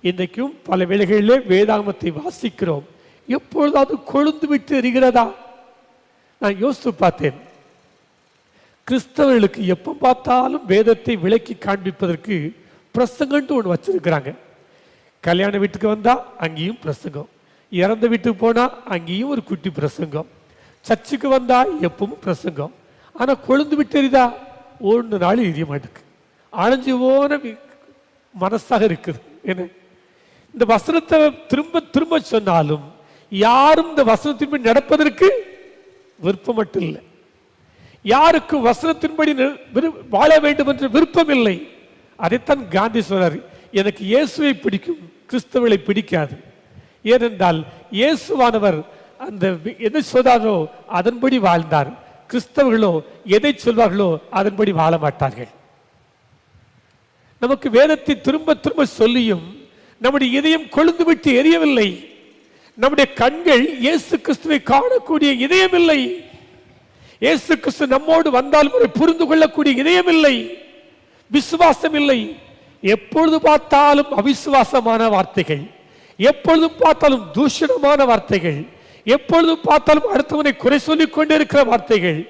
இன்றைக்கும் பல வேளைகளிலே வேதாகமத்தை வாசிக்கிறோம், எப்பொழுதாவது கொழுந்து விட்டு எரிகிறதா? நான் யோசித்து பார்த்தேன். கிறிஸ்தவர்களுக்கு எப்போ பார்த்தாலும் வேதத்தை விளக்கி காண்பிப்பதற்கு பிரசங்கன்ட்டு ஒன்று வச்சிருக்கிறாங்க. கல்யாண வீட்டுக்கு வந்தா அங்கேயும் பிரசங்கம், இறந்த வீட்டுக்கு போனா அங்கேயும் ஒரு குட்டி பிரசங்கம், சர்ச்சுக்கு வந்தா எப்பவும் பிரசங்கம். ஆனா கொழுந்து விட்டு எரிதா? ஒன்று நாள் எரிய மாட்டேக்கு, அணைஞ்சு போன மனசாக இருக்குது. என்ன, இந்த வசனத்தை திரும்ப திரும்ப சொன்னாலும் யாரும் இந்த வசனத்தின்படி நடப்பதற்கு விருப்பம் மட்டும் இல்லை. யாருக்கு வசனத்தின்படி வாழ வேண்டும் என்ற விருப்பம் இல்லை. அதைத்தான் காந்தி சொல்றாரு, எனக்கு இயேசுவை பிடிக்கும், கிறிஸ்தவர்களை பிடிக்காது. ஏனென்றால் இயேசுவானவர் அந்த எதை சொல்றாரோ அதன்படி வாழ்ந்தார். கிறிஸ்தவர்களோ எதை சொல்வார்களோ அதன்படி வாழ மாட்டார்கள். நமக்கு வேதத்தை திரும்ப திரும்ப சொல்லியும் நம்முடைய இதயம் கொழுந்து விட்டு எரியவில்லை. நம்முடைய கண்கள் இயேசு கிறிஸ்துவை காணக்கூடிய இதயம் இல்லை. இயேசு கிறிஸ்து நம்மோடு வந்தால் புரிந்து கொள்ளக்கூடிய இதயம் இல்லை, விசுவாசம் இல்லை. எப்பொழுது பார்த்தாலும் அவிசுவாசமான வார்த்தைகள், எப்பொழுது பார்த்தாலும் தூஷணமான வார்த்தைகள், எப்பொழுது பார்த்தாலும் அடுத்தவனை குறை சொல்லிக் கொண்டிருக்கிற வார்த்தைகள்,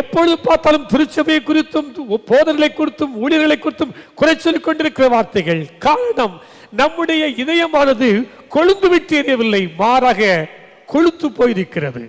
எப்பொழுது பார்த்தாலும் திருச்சபையை குறித்தும் போதர்களை குறித்தும் ஊழியர்களை குறித்தும் குறை சொல்லிக் கொண்டிருக்கிற வார்த்தைகள். காரணம், நம்முடைய இதயமானது கொழுந்து விட்டு எரியவில்லை, மாறாக கொழுத்து போயிருக்கிறது.